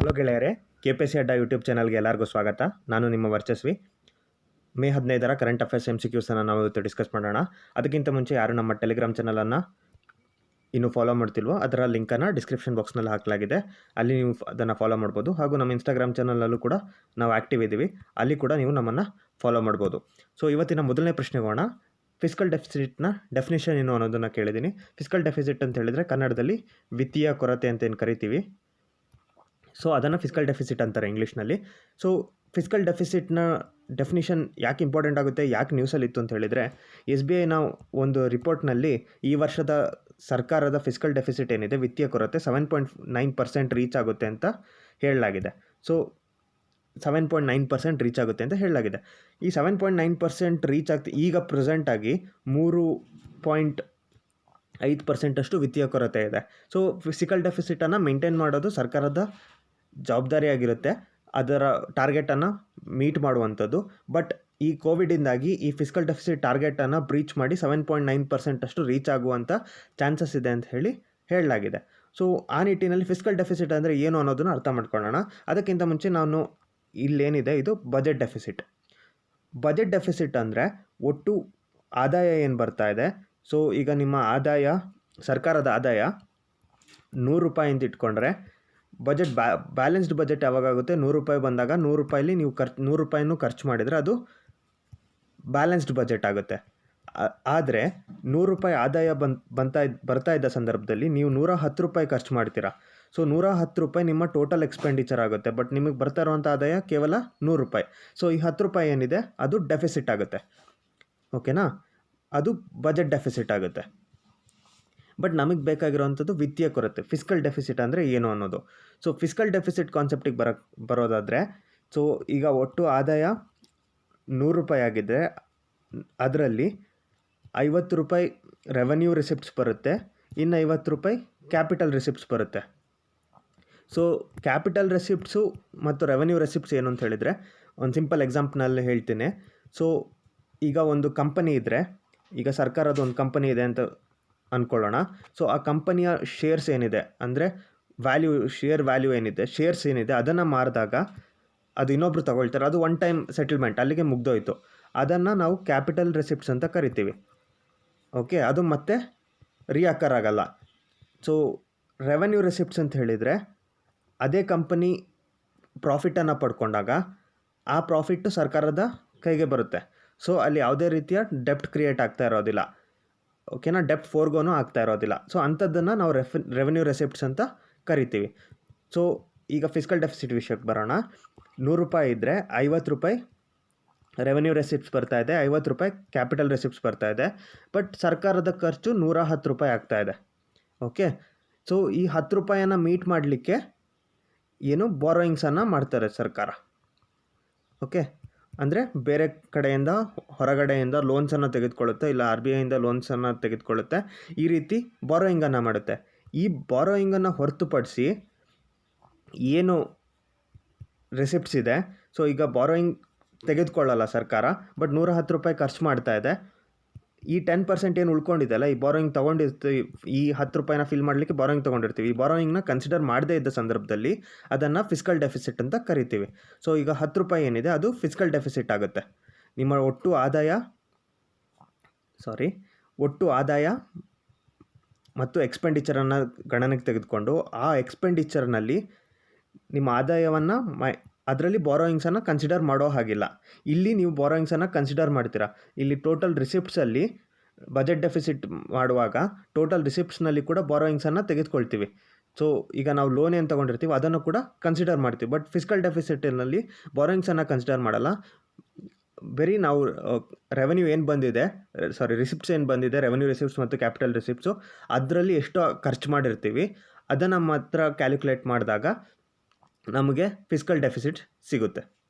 Hello ಗೆಳೆಯರೇ, KPC ಅಡ್ಡ YouTube ಚಾನಲ್ಗೆ ಎಲ್ಲರಿಗೂ ಸ್ವಾಗತ. ನಾನು ನಿಮ್ಮ ವರ್ಚಸ್ವಿ. ಮೇ 15ರ ಕರೆಂಟ್ ಅಫೇರ್ಸ್ MCQಸನ್ನು ನಾವು ಇವತ್ತು ಡಿಸ್ಕಸ್ ಮಾಡೋಣ. ಅದಕ್ಕಿಂತ ಮುಂಚೆ ಯಾರು ನಮ್ಮ ಟೆಲಿಗ್ರಾಮ್ ಚಾನಲನ್ನು ಇನ್ನೂ ಫಾಲೋ ಮಾಡ್ತಿಲ್ವೋ ಅದರ ಲಿಂಕನ್ನು ಡಿಸ್ಕ್ರಿಪ್ಷನ್ ಬಾಕ್ಸ್ನಲ್ಲಿ ಹಾಕಲಾಗಿದೆ. ಅಲ್ಲಿ ನೀವು ಅದನ್ನು ಫಾಲೋ ಮಾಡ್ಬೋದು. ಹಾಗೂ ನಮ್ಮ ಇನ್ಸ್ಟಾಗ್ರಾಮ್ ಚಾನಲಲ್ಲೂ ಕೂಡ ನಾವು ಆ್ಯಕ್ಟಿವ್ ಇದ್ದೀವಿ. ಅಲ್ಲಿ ಕೂಡ ನೀವು ನಮ್ಮನ್ನು ಫಾಲೋ ಮಾಡ್ಬೋದು. ಸೊ ಇವತ್ತಿನ ಮೊದಲನೇ ಪ್ರಶ್ನೆಗೆ ಹೋಗೋಣ. ಫಿಸ್ಕಲ್ ಡೆಫಿಸಿಟ್ನ ಡೆಫಿನಿಷನ್ ಏನು ಅನ್ನೋದನ್ನು ಕೇಳಿದ್ದೀನಿ. ಫಿಸ್ಕಲ್ ಡೆಫಿಸಿಟ್ ಅಂತ ಹೇಳಿದರೆ ಕನ್ನಡದಲ್ಲಿ ವಿತ್ತೀಯ ಕೊರತೆ ಅಂತ ಏನು ಕರಿತೀವಿ. ಸೊ ಅದನ್ನು ಫಿಸ್ಕಲ್ ಡೆಫಿಸಿಟ್ ಅಂತಾರೆ ಇಂಗ್ಲೀಷ್ನಲ್ಲಿ. ಸೊ ಫಿಸ್ಕಲ್ ಡೆಫಿಸಿಟ್ನ ಡೆಫಿನಿಷನ್ ಯಾಕೆ ಇಂಪಾರ್ಟೆಂಟ್ ಆಗುತ್ತೆ, ಯಾಕೆ ನ್ಯೂಸಲ್ಲಿ ಇತ್ತು ಅಂತ ಹೇಳಿದರೆ, SBIನ ಒಂದು ರಿಪೋರ್ಟ್ನಲ್ಲಿ ಈ ವರ್ಷದ ಸರ್ಕಾರದ ಫಿಸ್ಕಲ್ ಡೆಫಿಸಿಟ್ ಏನಿದೆ, ವಿತ್ತೀಯ ಕೊರತೆ 7.9% ರೀಚ್ ಆಗುತ್ತೆ ಅಂತ ಹೇಳಲಾಗಿದೆ. ಸೊ 7.9% ರೀಚ್ ಆಗುತ್ತೆ ಅಂತ ಹೇಳಲಾಗಿದೆ. ಈ 7.9% ರೀಚ್ ಈಗ ಪ್ರೆಸೆಂಟಾಗಿ 3.5% ಅಷ್ಟು ವಿತ್ತೀಯ ಕೊರತೆ ಇದೆ. ಸೊ ಫಿಸ್ಕಲ್ ಡೆಫಿಸಿಟನ್ನು ಮೇಂಟೈನ್ ಮಾಡೋದು ಸರ್ಕಾರದ ಜವಾಬ್ದಾರಿಯಾಗಿರುತ್ತೆ, ಅದರ ಟಾರ್ಗೆಟನ್ನು ಮೀಟ್ ಮಾಡುವಂಥದ್ದು. ಬಟ್ ಈ ಕೋವಿಡಿಂದಾಗಿ ಈ ಫಿಸ್ಕಲ್ ಡೆಫಿಸಿಟ್ ಟಾರ್ಗೆಟನ್ನು ಬ್ರೀಚ್ ಮಾಡಿ 7.9% ಅಷ್ಟು ರೀಚ್ ಆಗುವಂಥ ಚಾನ್ಸಸ್ ಇದೆ ಅಂತ ಹೇಳಲಾಗಿದೆ. ಸೊ ಆ ನಿಟ್ಟಿನಲ್ಲಿ ಫಿಸ್ಕಲ್ ಡೆಫಿಸಿಟ್ ಅಂದರೆ ಏನು ಅನ್ನೋದನ್ನು ಅರ್ಥ ಮಾಡ್ಕೊಳ್ಳೋಣ. ಅದಕ್ಕಿಂತ ಮುಂಚೆ ನಾನು ಇಲ್ಲೇನಿದೆ ಇದು ಬಜೆಟ್ ಡೆಫಿಸಿಟ್. ಬಜೆಟ್ ಡೆಫಿಸಿಟ್ ಅಂದರೆ ಒಟ್ಟು ಆದಾಯ ಏನು ಬರ್ತಾ ಇದೆ. ಸೊ ಈಗ ನಿಮ್ಮ ಆದಾಯ, ಸರ್ಕಾರದ ಆದಾಯ 100 ರೂಪಾಯಿ ಅಂತ ಇಟ್ಕೊಂಡ್ರೆ, ಬಜೆಟ್ ಬ್ಯಾಲೆನ್ಸ್ಡ್ ಬಜೆಟ್ ಯಾವಾಗುತ್ತೆ, 100 ರೂಪಾಯಿ ಬಂದಾಗ 100 ರೂಪಾಯಿಲಿ ನೀವು 100 ರೂಪಾಯಿನೂ ಖರ್ಚು ಮಾಡಿದರೆ ಅದು ಬ್ಯಾಲೆನ್ಸ್ಡ್ ಬಜೆಟ್ ಆಗುತ್ತೆ. ಆದರೆ 100 ರೂಪಾಯಿ ಆದಾಯ ಬರ್ತಾ ಇದ್ದ ಸಂದರ್ಭದಲ್ಲಿ ನೀವು 110 ರೂಪಾಯಿ ಖರ್ಚು ಮಾಡ್ತೀರಾ. ಸೊ 110 ರೂಪಾಯಿ ನಿಮ್ಮ ಟೋಟಲ್ ಎಕ್ಸ್ಪೆಂಡಿಚರ್ ಆಗುತ್ತೆ. ಬಟ್ ನಿಮಗೆ ಬರ್ತಾ ಇರುವಂಥ ಆದಾಯ ಕೇವಲ 100 ರೂಪಾಯಿ. ಸೊ ಈ 10 ರೂಪಾಯಿ ಏನಿದೆ ಅದು ಡೆಫಿಸಿಟ್ ಆಗುತ್ತೆ. ಓಕೆನಾ, ಅದು ಬಜೆಟ್ ಡೆಫಿಸಿಟ್ ಆಗುತ್ತೆ. ಬಟ್ ನಮಗೆ ಬೇಕಾಗಿರೋವಂಥದ್ದು ವಿತ್ತೀಯ ಕೊರತೆ. ಫಿಸ್ಕಲ್ ಡೆಫಿಸಿಟ್ ಅಂದರೆ ಏನು ಅನ್ನೋದು. ಸೊ ಫಿಸ್ಕಲ್ ಡೆಫಿಸಿಟ್ ಕಾನ್ಸೆಪ್ಟಿಗೆ ಬರೋದಾದರೆ, ಸೊ ಈಗ ಒಟ್ಟು ಆದಾಯ 100 ರೂಪಾಯಿ ಆಗಿದ್ದರೆ ಅದರಲ್ಲಿ 50 ರೂಪಾಯಿ ರೆವೆನ್ಯೂ ರಿಸಿಪ್ಟ್ಸ್ ಬರುತ್ತೆ, ಇನ್ನು 50 ರೂಪಾಯಿ ಕ್ಯಾಪಿಟಲ್ ರಿಸಿಪ್ಟ್ಸ್ ಬರುತ್ತೆ. ಸೊ ಕ್ಯಾಪಿಟಲ್ ರೆಸಿಪ್ಟ್ಸು ಮತ್ತು ರೆವೆನ್ಯೂ ರೆಸಿಪ್ಟ್ಸ್ ಏನು ಅಂತ ಹೇಳಿದರೆ, ಒಂದು ಸಿಂಪಲ್ ಎಕ್ಸಾಂಪಲ್ನಲ್ಲಿ ಹೇಳ್ತೀನಿ. ಸೊ ಈಗ ಒಂದು ಕಂಪನಿ ಇದ್ದರೆ, ಈಗ ಸರ್ಕಾರದ ಒಂದು ಕಂಪನಿ ಇದೆ ಅಂತ ಅಂದ್ಕೊಳ್ಳೋಣ. ಸೊ ಆ ಕಂಪನಿಯ ಶೇರ್ಸ್ ಏನಿದೆ ಅಂದರೆ ಶೇರ್ ವ್ಯಾಲ್ಯೂ ಏನಿದೆ, ಶೇರ್ಸ್ ಏನಿದೆ ಅದನ್ನು ಮಾರಿದಾಗ ಅದು ಇನ್ನೊಬ್ರು ತಗೊಳ್ತಾರೆ, ಅದು ಒನ್ ಟೈಮ್ ಸೆಟಲ್ಮೆಂಟ್, ಅಲ್ಲಿಗೆ ಮುಗ್ದೋಯ್ತು. ಅದನ್ನು ನಾವು ಕ್ಯಾಪಿಟಲ್ ರೆಸಿಪ್ಟ್ಸ್ ಅಂತ ಕರಿತೀವಿ. ಓಕೆ, ಅದು ಮತ್ತೆ ರಿಅಕರ್ ಆಗಲ್ಲ. ಸೊ ರೆವೆನ್ಯೂ ರೆಸಿಪ್ಟ್ಸ್ ಅಂತ ಹೇಳಿದರೆ, ಅದೇ ಕಂಪನಿ ಪ್ರಾಫಿಟನ್ನು ಪಡ್ಕೊಂಡಾಗ ಆ ಪ್ರಾಫಿಟ್ಟು ಸರ್ಕಾರದ ಕೈಗೆ ಬರುತ್ತೆ. ಸೊ ಅಲ್ಲಿ ಯಾವುದೇ ರೀತಿಯ ಡೆಪ್ಟ್ ಕ್ರಿಯೇಟ್ ಆಗ್ತಾ ಇರೋದಿಲ್ಲ. ಓಕೆನಾ, ಡೆಪ್ಟ್ ಫೋರ್ಗೋನು ಆಗ್ತಾ ಇರೋದಿಲ್ಲ. ಸೊ ಅಂಥದ್ದನ್ನು ನಾವು ರೆವೆನ್ಯೂ ರೆಸಿಪ್ಟ್ಸ್ ಅಂತ ಕರಿತೀವಿ. ಸೊ ಈಗ ಫಿಸ್ಕಲ್ ಡೆಫಿಸಿಟ್ ವಿಷಯಕ್ಕೆ ಬರೋಣ. 100 ರೂಪಾಯಿ ಇದ್ದರೆ 50 ರೂಪಾಯಿ ರೆವೆನ್ಯೂ ರೆಸಿಪ್ಟ್ಸ್ ಬರ್ತಾ ಇದೆ, 50 ರೂಪಾಯಿ ಕ್ಯಾಪಿಟಲ್ ರೆಸಿಪ್ಟ್ಸ್ ಬರ್ತಾ ಇದೆ. ಬಟ್ ಸರ್ಕಾರದ ಖರ್ಚು 110 ರೂಪಾಯಿ ಆಗ್ತಾ ಇದೆ. ಓಕೆ, ಸೊ ಈ 10 ರೂಪಾಯಿಯನ್ನು ಮೀಟ್ ಮಾಡಲಿಕ್ಕೆ ಏನು ಬಾರೋಯಿಂಗ್ಸನ್ನು ಮಾಡ್ತಾರೆ ಸರ್ಕಾರ. ಓಕೆ, ಅಂದರೆ ಬೇರೆ ಕಡೆಯಿಂದ, ಹೊರಗಡೆಯಿಂದ ಲೋನ್ಸನ್ನು ತೆಗೆದುಕೊಳ್ಳುತ್ತೆ, ಇಲ್ಲ RBIಯಿಂದ ಲೋನ್ಸನ್ನು ತೆಗೆದುಕೊಳ್ಳುತ್ತೆ. ಈ ರೀತಿ ಬಾರೋಯಿಂಗನ್ನು ಮಾಡುತ್ತೆ. ಈ ಬಾರೋಯಿಂಗನ್ನು ಹೊರತುಪಡಿಸಿ ಏನು ರೆಸಿಪ್ಟ್ಸ್ ಇದೆ, ಸೊ ಈಗ ಬಾರೋಯಿಂಗ್ ತೆಗೆದುಕೊಳ್ಳಲ್ಲ ಸರ್ಕಾರ, ಬಟ್ 110 ರೂಪಾಯಿ ಖರ್ಚು ಮಾಡ್ತಾ ಇದೆ. ಈ 10% ಏನು ಉಳ್ಕೊಂಡಿದೆಯಲ್ಲ, ಈ ಬಾರೋಯಿಂಗ್ ತೊಗೊಂಡಿರ್ತೀವಿ, ಈ 10 ರೂಪಾಯಿನ ಫಿಲ್ ಮಾಡಲಿಕ್ಕೆ ಬಾರೋಯಿಂಗ್ ತೊಗೊಂಡಿರ್ತೀವಿ. ಈ ಬಾರೋಯಿಂಗ್ನ ಕನ್ಸಿಡರ್ ಮಾಡದೇ ಇದ್ದ ಸಂದರ್ಭದಲ್ಲಿ ಅದನ್ನು ಫಿಸ್ಕಲ್ ಡೆಫಿಸಿಟ್ ಅಂತ ಕರಿತೀವಿ. ಸೊ ಈಗ 10 ರೂಪಾಯಿ ಏನಿದೆ ಅದು ಫಿಸ್ಕಲ್ ಡೆಫಿಸಿಟ್ ಆಗುತ್ತೆ. ನಿಮ್ಮ ಒಟ್ಟು ಆದಾಯ ಮತ್ತು ಎಕ್ಸ್ಪೆಂಡಿಚರನ್ನು ಗಣನೆಗೆ ತೆಗೆದುಕೊಂಡು ಆ ಎಕ್ಸ್ಪೆಂಡಿಚರ್ನಲ್ಲಿ ನಿಮ್ಮ ಆದಾಯವನ್ನು ಅದರಲ್ಲಿ ಬಾರೋಯಿಂಗ್ಸನ್ನು ಕನ್ಸಿಡರ್ ಮಾಡೋ ಹಾಗಿಲ್ಲ. ಇಲ್ಲಿ ನೀವು ಬಾರೋಯಿಂಗ್ಸನ್ನು ಕನ್ಸಿಡರ್ ಮಾಡ್ತೀರಾ. ಇಲ್ಲಿ ಟೋಟಲ್ ರಿಸಿಪ್ಟ್ಸಲ್ಲಿ ಬಜೆಟ್ ಡೆಫಿಸಿಟ್ ಮಾಡುವಾಗ ಟೋಟಲ್ ರಿಸಿಪ್ಟ್ಸ್ನಲ್ಲಿ ಕೂಡ ಬಾರೋಯಿಂಗ್ಸನ್ನು ತೆಗೆದುಕೊಳ್ತೀವಿ. ಸೊ ಈಗ ನಾವು ಲೋನ್ ಏನು ತೊಗೊಂಡಿರ್ತೀವಿ ಅದನ್ನು ಕೂಡ ಕನ್ಸಿಡರ್ ಮಾಡ್ತೀವಿ. ಬಟ್ ಫಿಸ್ಕಲ್ ಡೆಫಿಸಿಟ್ನಲ್ಲಿ ಬಾರೋಯಿಂಗ್ಸನ್ನು ಕನ್ಸಿಡರ್ ಮಾಡಲ್ಲ. ಬರೀ ನಾವು ರೆವೆನ್ಯೂ ಏನು ಬಂದಿದೆ, ರಿಸಿಪ್ಟ್ಸ್ ಏನು ಬಂದಿದೆ, ರೆವೆನ್ಯೂ ರಿಸಿಪ್ಟ್ಸ್ ಮತ್ತು ಕ್ಯಾಪಿಟಲ್ ರಿಸಿಪ್ಟ್ಸು, ಅದರಲ್ಲಿ ಎಷ್ಟು ಖರ್ಚು ಮಾಡಿರ್ತೀವಿ ಅದನ್ನು ಮಾತ್ರ ಕ್ಯಾಲ್ಕುಲೇಟ್ ಮಾಡಿದಾಗ ನಮಗೆ ಫಿಸ್ಕಲ್ ಡೆಫಿಸಿಟ್ ಸಿಗುತ್ತೆ.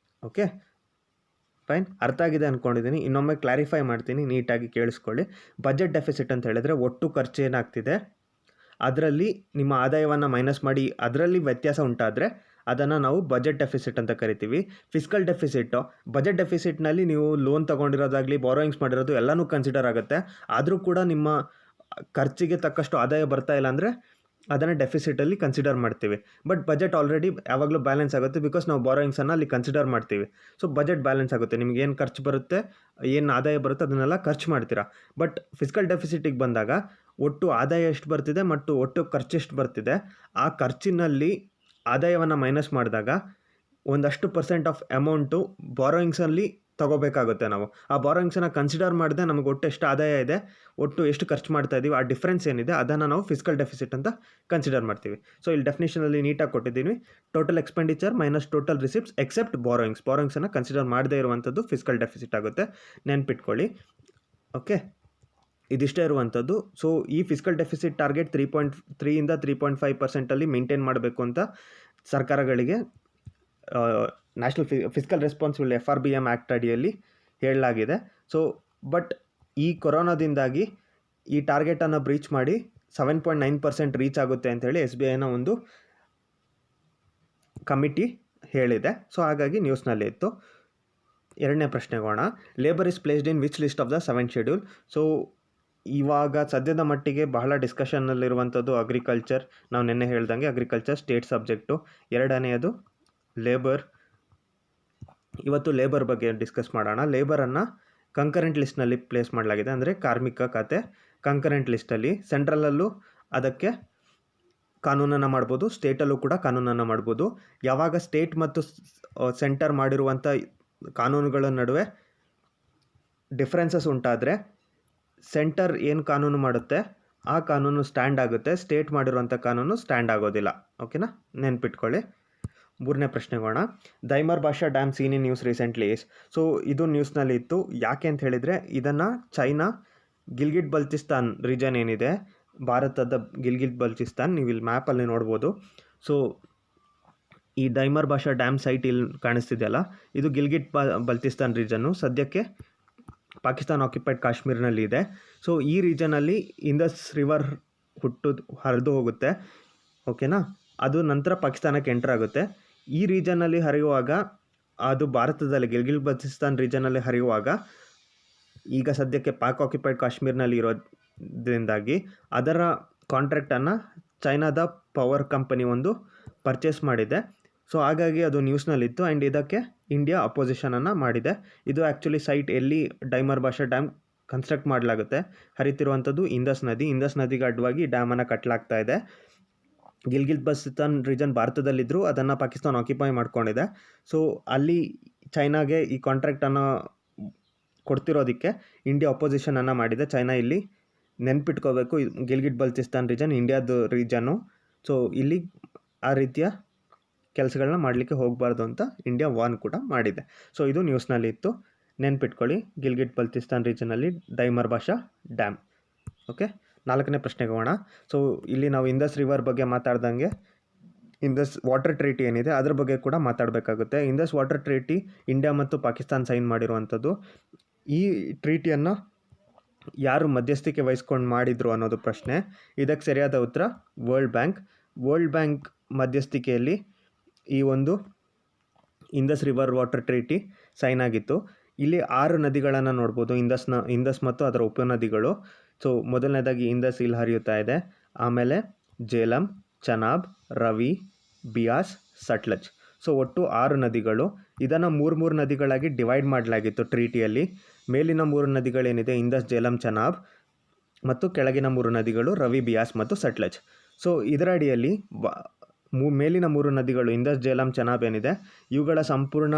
ಓಕೆ ಫೈನ್, ಅರ್ಥ ಆಗಿದೆ ಅಂದ್ಕೊಂಡಿದ್ದೀನಿ. ಇನ್ನೊಮ್ಮೆ ಕ್ಲಾರಿಫೈ ಮಾಡ್ತೀನಿ, ನೀಟಾಗಿ ಕೇಳಿಸ್ಕೊಳ್ಳಿ. ಬಜೆಟ್ ಡೆಫಿಸಿಟ್ ಅಂತ ಹೇಳಿದರೆ ಒಟ್ಟು ಖರ್ಚು ಏನಾಗ್ತಿದೆ ಅದರಲ್ಲಿ ನಿಮ್ಮ ಆದಾಯವನ್ನು ಮೈನಸ್ ಮಾಡಿ ಅದರಲ್ಲಿ ವ್ಯತ್ಯಾಸ ಉಂಟಾದರೆ ಅದನ್ನು ನಾವು ಬಜೆಟ್ ಡೆಫಿಸಿಟ್ ಅಂತ ಕರಿತೀವಿ. ಫಿಸ್ಕಲ್ ಡೆಫಿಸಿಟ್ಟು, ಬಜೆಟ್ ಡೆಫಿಸಿಟ್ನಲ್ಲಿ ನೀವು ಲೋನ್ ತೊಗೊಂಡಿರೋದಾಗಲಿ ಬಾರೋಯಿಂಗ್ಸ್ ಮಾಡಿರೋದು ಎಲ್ಲನೂ ಕನ್ಸಿಡರ್ ಆಗುತ್ತೆ. ಆದರೂ ಕೂಡ ನಿಮ್ಮ ಖರ್ಚಿಗೆ ತಕ್ಕಷ್ಟು ಆದಾಯ ಬರ್ತಾ ಇಲ್ಲ ಅಂದರೆ ಅದನ್ನು ಡೆಫಿಸಿಟಲ್ಲಿ ಕನ್ಸಿಡರ್ ಮಾಡ್ತೀವಿ. ಬಟ್ ಬಜೆಟ್ ಆಲ್ರೆಡಿ ಯಾವಾಗಲೂ ಬ್ಯಾಲೆನ್ಸ್ ಆಗುತ್ತೆ, ಬಿಕಾಸ್ ನಾವು ಬಾರೋಯಿಂಗ್ಸನ್ನು ಅಲ್ಲಿ ಕನ್ಸಿಡರ್ ಮಾಡ್ತೀವಿ. ಸೊ ಬಜೆಟ್ ಬ್ಯಾಲೆನ್ಸ್ ಆಗುತ್ತೆ, ನಿಮ್ಗೆ ಏನು ಖರ್ಚು ಬರುತ್ತೆ, ಏನು ಆದಾಯ ಬರುತ್ತೆ ಅದನ್ನೆಲ್ಲ ಖರ್ಚು ಮಾಡ್ತೀರಾ. ಬಟ್ ಫಿಸ್ಕಲ್ ಡೆಫಿಸಿಟಿಗೆ ಬಂದಾಗ ಒಟ್ಟು ಆದಾಯ ಎಷ್ಟು ಬರ್ತಿದೆ ಮತ್ತು ಒಟ್ಟು ಖರ್ಚು ಎಷ್ಟು ಬರ್ತಿದೆ, ಆ ಖರ್ಚಿನಲ್ಲಿ ಆದಾಯವನ್ನು ಮೈನಸ್ ಮಾಡಿದಾಗ ಒಂದಷ್ಟು ಪರ್ಸೆಂಟ್ ಆಫ್ ಅಮೌಂಟು ಬಾರೋಯಿಂಗ್ಸಲ್ಲಿ ತೊಗೋಬೇಕಾಗುತ್ತೆ. ನಾವು ಆ ಬಾರೋಯಿಂಗ್ಸನ್ನು ಕನ್ಸಿಡರ್ ಮಾಡಿದೆ ನಮಗೆ ಒಟ್ಟು ಎಷ್ಟು ಆದಾಯ ಇದೆ, ಒಟ್ಟು ಎಷ್ಟು ಖರ್ಚು ಮಾಡ್ತಾ ಇದ್ದೀವಿ, ಆ ಡಿಫ್ರೆನ್ಸ್ ಏನಿದೆ ಅದನ್ನು ನಾವು ಫಿಸ್ಕಲ್ ಡೆಫಿಸಿಟ್ ಅಂತ ಕನ್ಸಿಡರ್ ಮಾಡ್ತೀವಿ. ಸೊ ಇಲ್ಲಿ ಡೆಫಿನೇಷನಲ್ಲಿ ನೀಟಾಗಿ ಕೊಟ್ಟಿದ್ದೀನಿ, total expenditure minus total receipts except ಬಾರೋಯಿಂಗ್ಸನ್ನು ಕನ್ಸಿಡರ್ ಮಾಡದೇ ಇರುವಂಥದ್ದು ಫಿಸ್ಕಲ್ ಡೆಫಿಸಿಟ್ ಆಗುತ್ತೆ, ನೆನ್ಪಿಟ್ಕೊಳ್ಳಿ. ಓಕೆ, ಇದಿಷ್ಟೇ ಇರುವಂಥದ್ದು. ಸೊ ಈ ಫಿಸ್ಕಲ್ ಡೆಫಿಸಿಟ್ ಟಾರ್ಗೆಟ್ 3.3ಇಂದ 3.5% ಮೇಂಟೈನ್ ಮಾಡಬೇಕು ಅಂತ ಸರ್ಕಾರಗಳಿಗೆ national fiscal responsible FRBM act ಅಡಿಯಲ್ಲಿ ಹೇಳಲಾಗಿದೆ. ಸೊ ಬಟ್ ಈ ಕೊರೋನಾದಿಂದಾಗಿ ಈ ಟಾರ್ಗೆಟನ್ನು ಬ್ರೀಚ್ ಮಾಡಿ 7.9% ರೀಚ್ ಆಗುತ್ತೆ ಅಂಥೇಳಿ SBIನ ಒಂದು ಕಮಿಟಿ ಹೇಳಿದೆ. ಸೊ ಹಾಗಾಗಿ ನ್ಯೂಸ್ನಲ್ಲಿ ಇತ್ತು. ಎರಡನೇ ಪ್ರಶ್ನೆಗೆ ಹೋಗೋಣ. Labour is placed in which list of the 7th schedule? So ಇವಾಗ ಸದ್ಯದ ಮಟ್ಟಿಗೆ ಬಹಳ ಡಿಸ್ಕಷನ್ನಲ್ಲಿರುವಂಥದ್ದು ಅಗ್ರಿಕಲ್ಚರ್. ನಾವು ನಿನ್ನೆ ಹೇಳ್ದಂಗೆ ಅಗ್ರಿಕಲ್ಚರ್ ಸ್ಟೇಟ್ ಸಬ್ಜೆಕ್ಟು. ಎರಡನೆಯದು ಲೇಬರ್. ಇವತ್ತು ಲೇಬರ್ ಬಗ್ಗೆ ಡಿಸ್ಕಸ್ ಮಾಡೋಣ. ಲೇಬರನ್ನು ಕಂಕರೆಂಟ್ ಲಿಸ್ಟ್ನಲ್ಲಿ ಪ್ಲೇಸ್ ಮಾಡಲಾಗಿದೆ, ಅಂದರೆ ಕಾರ್ಮಿಕ ಖಾತೆ ಕಂಕರೆಂಟ್ ಲಿಸ್ಟಲ್ಲಿ. ಸೆಂಟ್ರಲಲ್ಲೂ ಅದಕ್ಕೆ ಕಾನೂನನ್ನು ಮಾಡ್ಬೋದು, ಸ್ಟೇಟಲ್ಲೂ ಕೂಡ ಕಾನೂನನ್ನು ಮಾಡ್ಬೋದು. ಯಾವಾಗ ಸ್ಟೇಟ್ ಮತ್ತು ಸೆಂಟರ್ ಮಾಡಿರುವಂಥ ಕಾನೂನುಗಳ ನಡುವೆ ಡಿಫ್ರೆನ್ಸಸ್ ಉಂಟಾದರೆ ಸೆಂಟರ್ ಏನು ಕಾನೂನು ಮಾಡುತ್ತೆ ಆ ಕಾನೂನು ಸ್ಟ್ಯಾಂಡ್ ಆಗುತ್ತೆ, ಸ್ಟೇಟ್ ಮಾಡಿರುವಂಥ ಕಾನೂನು ಸ್ಟ್ಯಾಂಡ್ ಆಗೋದಿಲ್ಲ. ಓಕೆನಾ, ನೆನ್ಪಿಟ್ಕೊಳ್ಳಿ. ಮೂರನೇ ಪ್ರಶ್ನೆಗೆ ಹೋಗೋಣ. ದೈಮರ್ ಭಾಷಾ dam seen in news recently is. So ಇದು ನ್ಯೂಸ್ನಲ್ಲಿ ಇತ್ತು. ಯಾಕೆ ಅಂತ ಹೇಳಿದರೆ ಇದನ್ನು ಚೈನಾ ಗಿಲ್ಗಿಟ್ ಬಲ್ಚಿಸ್ತಾನ್ ರೀಜನ್ ಏನಿದೆ, ಭಾರತದ ಗಿಲ್ಗಿಟ್ ಬಲ್ಚಿಸ್ತಾನ್, ನೀವು ಇಲ್ಲಿ ಮ್ಯಾಪಲ್ಲಿ ನೋಡ್ಬೋದು. ಸೊ ಈ ದೈಮರ್ ಭಾಷಾ ಡ್ಯಾಮ್ ಸೈಟ್ ಇಲ್ಲಿ ಕಾಣಿಸ್ತಿದೆಯಲ್ಲ, ಇದು ಗಿಲ್ಗಿಟ್ ಬಲ್ಚಿಸ್ತಾನ್ ರೀಜನ್ನು. ಸದ್ಯಕ್ಕೆ ಪಾಕಿಸ್ತಾನ್ ಆಕ್ಯುಪೈಡ್ ಕಾಶ್ಮೀರ್ನಲ್ಲಿ ಇದೆ. ಸೊ ಈ ರೀಜನಲ್ಲಿ ಇಂದಸ್ ರಿವರ್ ಹರಿದು ಹೋಗುತ್ತೆ. ಓಕೆನಾ, ಅದು ನಂತರ ಪಾಕಿಸ್ತಾನಕ್ಕೆ ಎಂಟರ್ ಆಗುತ್ತೆ. ಈ ರೀಜನಲ್ಲಿ ಹರಿಯುವಾಗ ಅದು ಭಾರತದಲ್ಲಿ ಗಿಲ್ಗಿಟ್ ಬಲ್ಚಿಸ್ತಾನ್ ರೀಜನಲ್ಲಿ ಹರಿಯುವಾಗ ಈಗ ಸದ್ಯಕ್ಕೆ ಪಾಕ್ ಆಕ್ಯುಪೈಡ್ ಕಾಶ್ಮೀರ್ನಲ್ಲಿ ಇರೋದ್ರಿಂದಾಗಿ ಅದರ ಕಾಂಟ್ರಾಕ್ಟನ್ನು ಚೈನಾದ ಪವರ್ ಕಂಪನಿ ಒಂದು ಪರ್ಚೇಸ್ ಮಾಡಿದೆ. ಸೊ ಹಾಗಾಗಿ ಅದು ನ್ಯೂಸ್ನಲ್ಲಿತ್ತು. ಆ್ಯಂಡ್ ಇದಕ್ಕೆ ಇಂಡಿಯಾ ಅಪೋಸಿಷನನ್ನು ಮಾಡಿದೆ. ಇದು ಆ್ಯಕ್ಚುಲಿ ಸೈಟ್ ಎಲ್ಲಿ ದೈಮರ್ ಭಾಷಾ ಡ್ಯಾಮ್ ಕನ್ಸ್ಟ್ರಕ್ಟ್ ಮಾಡಲಾಗುತ್ತೆ, ಹರಿತಿರುವಂಥದ್ದು ಇಂದಸ್ ನದಿ. ಇಂದಸ್ ನದಿಗೆ ಅಡ್ಡವಾಗಿ ಡ್ಯಾಮನ್ನು ಕಟ್ಟಲಾಗ್ತಾ ಇದೆ. ಗಿಲ್ಗಿಟ್ ಬಲ್ಚಿಸ್ತಾನ್ ರೀಜನ್ ಭಾರತದಲ್ಲಿದ್ದರೂ ಅದನ್ನು ಪಾಕಿಸ್ತಾನ ಆಕ್ಯುಪೈ ಮಾಡ್ಕೊಂಡಿದೆ. ಸೊ ಅಲ್ಲಿ ಚೈನಾಗೆ ಈ ಕಾಂಟ್ರಾಕ್ಟನ್ನು ಕೊಡ್ತಿರೋದಕ್ಕೆ ಇಂಡಿಯಾ ಅಪೋಸಿಷನನ್ನು ಮಾಡಿದೆ. ಚೈನಾ ಇಲ್ಲಿ ನೆನ್ಪಿಟ್ಕೋಬೇಕು, ಗಿಲ್ಗಿಟ್ ಬಲ್ಚಿಸ್ತಾನ್ ರೀಜನ್ ಇಂಡಿಯಾದ ರೀಜನ್ನು. ಸೊ ಇಲ್ಲಿ ಆ ರೀತಿಯ ಕೆಲಸಗಳನ್ನ ಮಾಡಲಿಕ್ಕೆ ಹೋಗಬಾರ್ದು ಅಂತ ಇಂಡಿಯಾ ವಾರ್ನ್ ಕೂಡ ಮಾಡಿದೆ. ಸೊ ಇದು ನ್ಯೂಸ್ನಲ್ಲಿ ಇತ್ತು, ನೆನ್ಪಿಟ್ಕೊಳ್ಳಿ. ಗಿಲ್ಗಿಟ್ ಬಲ್ಚಿಸ್ತಾನ್ ರೀಜನಲ್ಲಿ ದೈಮರ್ ಭಾಷಾ ಡ್ಯಾಮ್. ಓಕೆ, ನಾಲ್ಕನೇ ಪ್ರಶ್ನೆಗೆ ಹೋಗೋಣ. ಸೊ ಇಲ್ಲಿ ನಾವು ಇಂದಸ್ ರಿವರ್ ಬಗ್ಗೆ ಮಾತಾಡ್ದಂಗೆ ಇಂದಸ್ ವಾಟರ್ ಟ್ರೀಟಿ ಏನಿದೆ ಅದ್ರ ಬಗ್ಗೆ ಕೂಡ ಮಾತಾಡಬೇಕಾಗುತ್ತೆ. ಇಂದಸ್ ವಾಟರ್ ಟ್ರೀಟಿ ಇಂಡಿಯಾ ಮತ್ತು ಪಾಕಿಸ್ತಾನ ಸೈನ್ ಮಾಡಿರುವಂಥದ್ದು. ಈ ಟ್ರೀಟಿಯನ್ನು ಯಾರು ಮಧ್ಯಸ್ಥಿಕೆ ವಹಿಸ್ಕೊಂಡು ಮಾಡಿದರು ಅನ್ನೋದು ಪ್ರಶ್ನೆ. ಇದಕ್ಕೆ ಸರಿಯಾದ ಉತ್ತರ ವರ್ಲ್ಡ್ ಬ್ಯಾಂಕ್. ವರ್ಲ್ಡ್ ಬ್ಯಾಂಕ್ ಮಧ್ಯಸ್ಥಿಕೆಯಲ್ಲಿ ಈ ಒಂದು Indus river water treaty sign ಆಗಿತ್ತು. ಇಲ್ಲಿ 6 ನದಿಗಳನ್ನು ನೋಡ್ಬೋದು, ಇಂದಸ್ ಮತ್ತು ಅದರ ಉಪನದಿಗಳು. ಸೊ ಮೊದಲನೇದಾಗಿ ಇಂದಸ್ ಇಲ್ಲಿ ಹರಿಯುತ್ತಾ ಇದೆ, ಆಮೇಲೆ ಜೇಲಂ, ಚನಾಬ್, ರವಿ, ಬಿಯಾಸ್, ಸಟ್ಲಜ್. ಸೊ ಒಟ್ಟು 6 ನದಿಗಳು. ಇದನ್ನು 3 ನದಿಗಳಾಗಿ ಡಿವೈಡ್ ಮಾಡಲಾಗಿತ್ತು ಟ್ರೀಟಿಯಲ್ಲಿ. ಮೇಲಿನ 3 ನದಿಗಳೇನಿದೆ ಇಂದಸ್, ಜೇಲಂ, ಚನಾಬ್, ಮತ್ತು ಕೆಳಗಿನ 3 ನದಿಗಳು ರವಿ, ಬಿಯಾಸ್ ಮತ್ತು ಸಟ್ಲಜ್. ಸೊ ಇದರ ಅಡಿಯಲ್ಲಿ ಮೇಲಿನ 3 ನದಿಗಳು ಇಂದಸ್, ಜೇಲಂ, ಚನಾಬ್ ಏನಿದೆ ಇವುಗಳ ಸಂಪೂರ್ಣ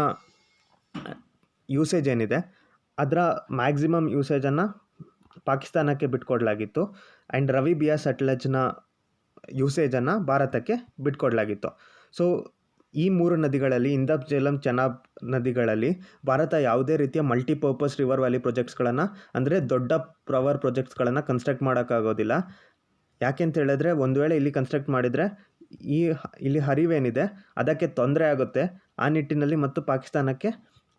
ಯೂಸೇಜ್ ಏನಿದೆ ಅದರ ಮ್ಯಾಕ್ಸಿಮಮ್ ಯೂಸೇಜನ್ನು ಪಾಕಿಸ್ತಾನಕ್ಕೆ ಬಿಟ್ಕೊಡ್ಲಾಗಿತ್ತು. ಆ್ಯಂಡ್ ರವಿ, ಬಿಯಾಸ್, ಸಟ್ಲಜ್ನ ಯೂಸೇಜನ್ನು ಭಾರತಕ್ಕೆ ಬಿಟ್ಕೊಡ್ಲಾಗಿತ್ತು. ಸೊ ಈ 3 ನದಿಗಳಲ್ಲಿ ಇಂದಸ್, ಜೇಲಂ, ಚನಾಬ್ ನದಿಗಳಲ್ಲಿ ಭಾರತ ಯಾವುದೇ ರೀತಿಯ ಮಲ್ಟಿಪರ್ಪಸ್ ರಿವರ್ ವ್ಯಾಲಿ ಪ್ರಾಜೆಕ್ಟ್ಸ್ಗಳನ್ನು, ಅಂದರೆ ದೊಡ್ಡ ಪವರ್ ಪ್ರಾಜೆಕ್ಟ್ಸ್ಗಳನ್ನು ಕನ್ಸ್ಟ್ರಕ್ಟ್ ಮಾಡೋಕ್ಕಾಗೋದಿಲ್ಲ. ಯಾಕೆಂತ ಹೇಳಿದ್ರೆ ಒಂದು ವೇಳೆ ಇಲ್ಲಿ ಕನ್ಸ್ಟ್ರಕ್ಟ್ ಮಾಡಿದರೆ ಇಲ್ಲಿ ಹರಿವೇನಿದೆ ಅದಕ್ಕೆ ತೊಂದರೆ ಆಗುತ್ತೆ ಆ ನಿಟ್ಟಿನಲ್ಲಿ, ಮತ್ತು ಪಾಕಿಸ್ತಾನಕ್ಕೆ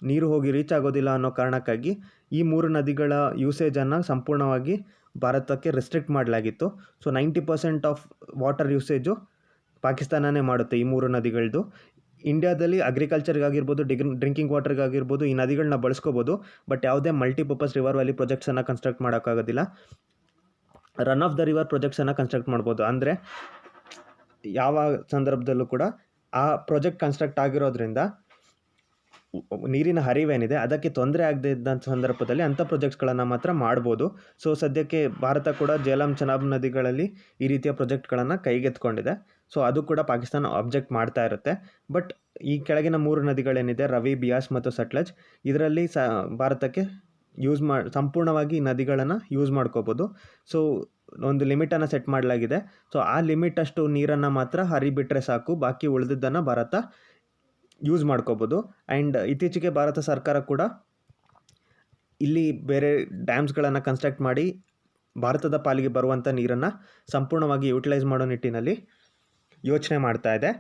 ನೀರು ಹೋಗಿ ರೀಚ್ ಆಗೋದಿಲ್ಲ ಅನ್ನೋ ಕಾರಣಕ್ಕಾಗಿ ಈ 3 ನದಿಗಳ ಯೂಸೇಜನ್ನು ಸಂಪೂರ್ಣವಾಗಿ ಭಾರತಕ್ಕೆ ರೆಸ್ಟ್ರಿಕ್ಟ್ ಮಾಡಲಾಗಿತ್ತು. ಸೊ 90% ಆಫ್ ವಾಟರ್ ಯೂಸೇಜು ಪಾಕಿಸ್ತಾನನೇ ಮಾಡುತ್ತೆ ಈ 3 ನದಿಗಳದ್ದು. ಇಂಡಿಯಾದಲ್ಲಿ ಅಗ್ರಿಕಲ್ಚರ್ಗಾಗಿರ್ಬೋದು, ಡ್ರಿಂಕಿಂಗ್ ವಾಟರ್ಗಾಗಿರ್ಬೋದು ಈ ನದಿಗಳನ್ನ ಬಳಸ್ಕೋಬೋದು. ಬಟ್ ಯಾವುದೇ ಮಲ್ಟಿಪರ್ಪಸ್ ರಿವರ್ ವ್ಯಾಲಿ ಪ್ರಾಜೆಕ್ಟ್ಸನ್ನು ಕನ್ಸ್ಟ್ರಕ್ಟ್ ಮಾಡೋಕ್ಕಾಗೋದಿಲ್ಲ. ರನ್ ಆಫ್ ದ ರಿವರ್ ಪ್ರಾಜೆಕ್ಟ್ಸನ್ನು ಕನ್ಸ್ಟ್ರಕ್ಟ್ ಮಾಡ್ಬೋದು. ಅಂದರೆ ಯಾವ ಸಂದರ್ಭದಲ್ಲೂ ಕೂಡ ಆ ಪ್ರಾಜೆಕ್ಟ್ ಕನ್ಸ್ಟ್ರಕ್ಟ್ ಆಗಿರೋದ್ರಿಂದ ನೀರಿನ ಹರಿವೇನಿದೆ ಅದಕ್ಕೆ ತೊಂದರೆ ಆಗದೇ ಇದ್ದಂಥ ಸಂದರ್ಭದಲ್ಲಿ ಅಂಥ ಪ್ರಾಜೆಕ್ಟ್ಸ್ಗಳನ್ನು ಮಾತ್ರ ಮಾಡ್ಬೋದು. ಸೊ ಸದ್ಯಕ್ಕೆ ಭಾರತ ಕೂಡ ಜೇಲಂ ಚೆನಾಬ್ ನದಿಗಳಲ್ಲಿ ಈ ರೀತಿಯ ಪ್ರಾಜೆಕ್ಟ್ಗಳನ್ನು ಕೈಗೆತ್ಕೊಂಡಿದೆ. ಸೊ ಅದು ಕೂಡ ಪಾಕಿಸ್ತಾನ ಅಬ್ಜೆಕ್ಟ್ ಮಾಡ್ತಾ ಇರುತ್ತೆ. ಬಟ್ ಈ ಕೆಳಗಿನ 3 ನದಿಗಳೇನಿದೆ, ರವಿ, ಬಿಯಾಸ್ ಮತ್ತು ಸಟ್ಲಜ್, ಇದರಲ್ಲಿ ಭಾರತಕ್ಕೆ ಸಂಪೂರ್ಣವಾಗಿ ಈ ನದಿಗಳನ್ನು ಯೂಸ್ ಮಾಡ್ಕೋಬೋದು. ಸೊ ಒಂದು ಲಿಮಿಟನ್ನು ಸೆಟ್ ಮಾಡಲಾಗಿದೆ. ಸೊ ಆ ಲಿಮಿಟಷ್ಟು ನೀರನ್ನು ಮಾತ್ರ ಹರಿಬಿಟ್ರೆ ಸಾಕು, ಬಾಕಿ ಉಳಿದಿದ್ದನ್ನು ಭಾರತ ಯೂಸ್ ಮಾಡ್ಕೋಬೋದು. ಆ್ಯಂಡ್ ಇತ್ತೀಚೆಗೆ ಭಾರತ ಸರ್ಕಾರ ಕೂಡ ಇಲ್ಲಿ ಬೇರೆ ಡ್ಯಾಮ್ಸ್ಗಳನ್ನು ಕನ್ಸ್ಟ್ರಕ್ಟ್ ಮಾಡಿ ಭಾರತದ ಪಾಲಿಗೆ ಬರುವಂಥ ನೀರನ್ನು ಸಂಪೂರ್ಣವಾಗಿ ಯೂಟಿಲೈಸ್ ಮಾಡೋ ನಿಟ್ಟಿನಲ್ಲಿ ಯೋಚನೆ ಮಾಡ್ತಾ ಇದೆ.